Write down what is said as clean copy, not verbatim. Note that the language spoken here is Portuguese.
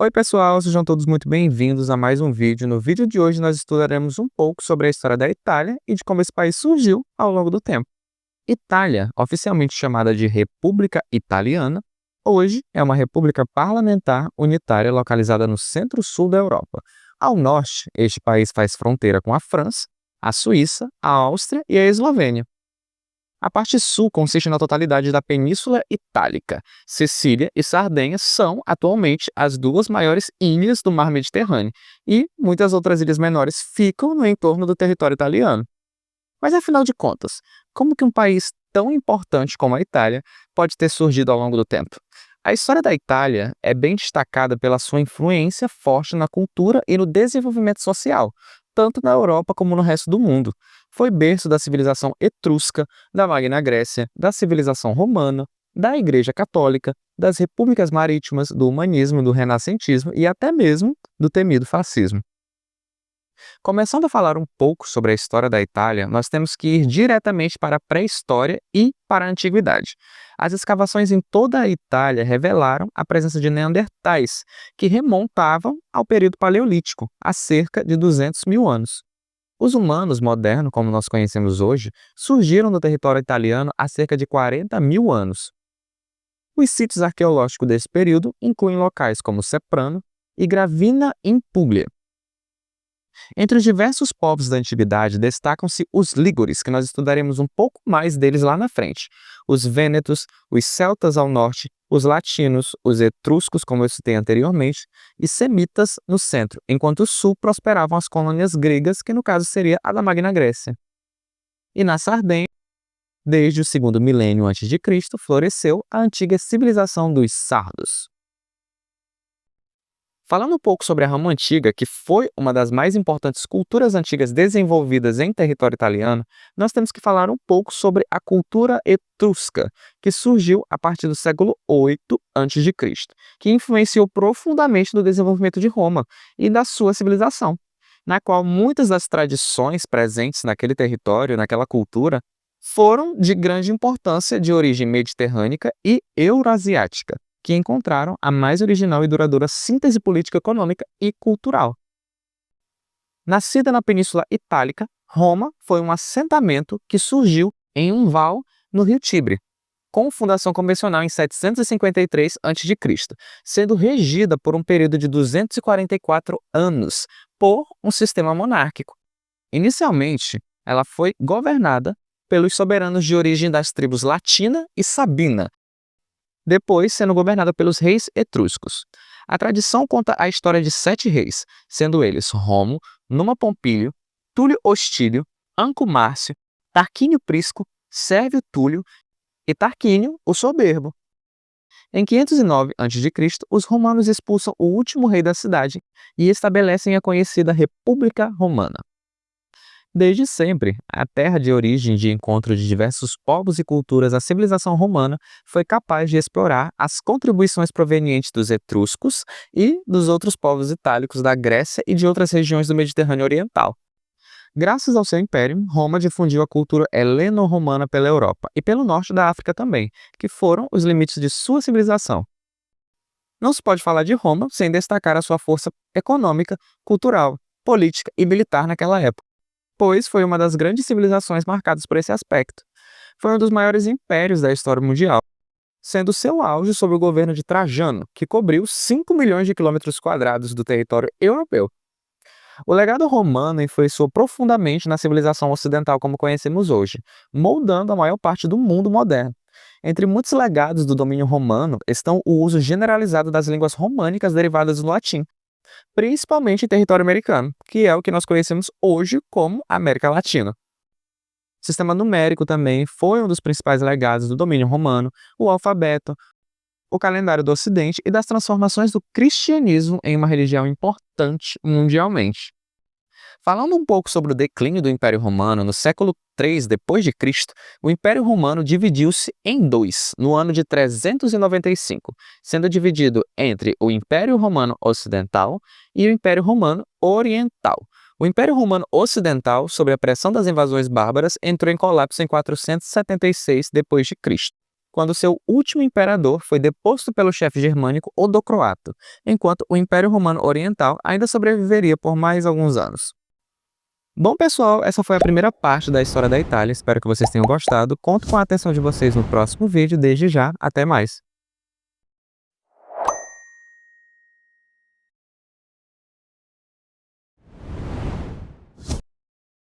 Oi pessoal, sejam todos muito bem-vindos a mais um vídeo. No vídeo de hoje nós estudaremos um pouco sobre a história da Itália e de como esse país surgiu ao longo do tempo. Itália, oficialmente chamada de República Italiana, hoje é uma república parlamentar unitária localizada no centro-sul da Europa. Ao norte, este país faz fronteira com a França, a Suíça, a Áustria e a Eslovênia. A parte sul consiste na totalidade da Península Itálica. Sicília e Sardenha são, atualmente, as duas maiores ilhas do Mar Mediterrâneo, e muitas outras ilhas menores ficam no entorno do território italiano. Mas, afinal de contas, como que um país tão importante como a Itália pode ter surgido ao longo do tempo? A história da Itália é bem destacada pela sua influência forte na cultura e no desenvolvimento social, tanto na Europa como no resto do mundo. Foi berço da civilização etrusca, da Magna Grécia, da civilização romana, da Igreja Católica, das repúblicas marítimas, do humanismo, do renascentismo e até mesmo do temido fascismo. Começando a falar um pouco sobre a história da Itália, nós temos que ir diretamente para a pré-história e para a antiguidade. As escavações em toda a Itália revelaram a presença de neandertais, que remontavam ao período paleolítico, há cerca de 200 mil anos. Os humanos modernos, como nós conhecemos hoje, surgiram no território italiano há cerca de 40 mil anos. Os sítios arqueológicos desse período incluem locais como Ceprano e Gravina in Puglia. Entre os diversos povos da antiguidade destacam-se os lígures, que nós estudaremos um pouco mais deles lá na frente, os vênetos, os celtas ao norte, os latinos, os etruscos, como eu citei anteriormente, e semitas no centro, enquanto o sul prosperavam as colônias gregas, que no caso seria a da Magna Grécia. E na Sardenha, desde o segundo milênio antes de Cristo, floresceu a antiga civilização dos sardos. Falando um pouco sobre a Roma Antiga, que foi uma das mais importantes culturas antigas desenvolvidas em território italiano, nós temos que falar um pouco sobre a cultura etrusca, que surgiu a partir do século VIII a.C., que influenciou profundamente no desenvolvimento de Roma e da sua civilização, na qual muitas das tradições presentes naquele território, naquela cultura, foram de grande importância de origem mediterrânica e eurasiática, que encontraram a mais original e duradoura síntese política, econômica e cultural. Nascida na Península Itálica, Roma foi um assentamento que surgiu em um val no rio Tibre, com fundação convencional em 753 a.C., sendo regida por um período de 244 anos por um sistema monárquico. Inicialmente, ela foi governada pelos soberanos de origem das tribos Latina e Sabina, depois sendo governada pelos reis etruscos. A tradição conta a história de 7 reis, sendo eles Romo, Numa Pompílio, Túlio Hostílio, Anco Márcio, Tarquínio Prisco, Sérvio Túlio e Tarquínio o Soberbo. Em 509 a.C., os romanos expulsam o último rei da cidade e estabelecem a conhecida República Romana. Desde sempre, a terra de origem de encontro de diversos povos e culturas, a civilização romana foi capaz de explorar as contribuições provenientes dos etruscos e dos outros povos itálicos da Grécia e de outras regiões do Mediterrâneo Oriental. Graças ao seu império, Roma difundiu a cultura heleno-romana pela Europa e pelo norte da África também, que foram os limites de sua civilização. Não se pode falar de Roma sem destacar a sua força econômica, cultural, política e militar naquela época, pois foi uma das grandes civilizações marcadas por esse aspecto. Foi um dos maiores impérios da história mundial, sendo seu auge sob o governo de Trajano, que cobriu 5 milhões de quilômetros quadrados do território europeu. O legado romano influenciou profundamente na civilização ocidental como conhecemos hoje, moldando a maior parte do mundo moderno. Entre muitos legados do domínio romano estão o uso generalizado das línguas românicas derivadas do latim, principalmente em território americano, que é o que nós conhecemos hoje como América Latina. O sistema numérico também foi um dos principais legados do domínio romano, o alfabeto, o calendário do Ocidente e das transformações do cristianismo em uma religião importante mundialmente. Falando um pouco sobre o declínio do Império Romano, no século III d.C., o Império Romano dividiu-se em dois, no ano de 395, sendo dividido entre o Império Romano Ocidental e o Império Romano Oriental. O Império Romano Ocidental, sob a pressão das invasões bárbaras, entrou em colapso em 476 d.C., quando seu último imperador foi deposto pelo chefe germânico Odocroato, enquanto o Império Romano Oriental ainda sobreviveria por mais alguns anos. Bom, pessoal, essa foi a primeira parte da história da Itália. Espero que vocês tenham gostado. Conto com a atenção de vocês no próximo vídeo. Desde já, até mais!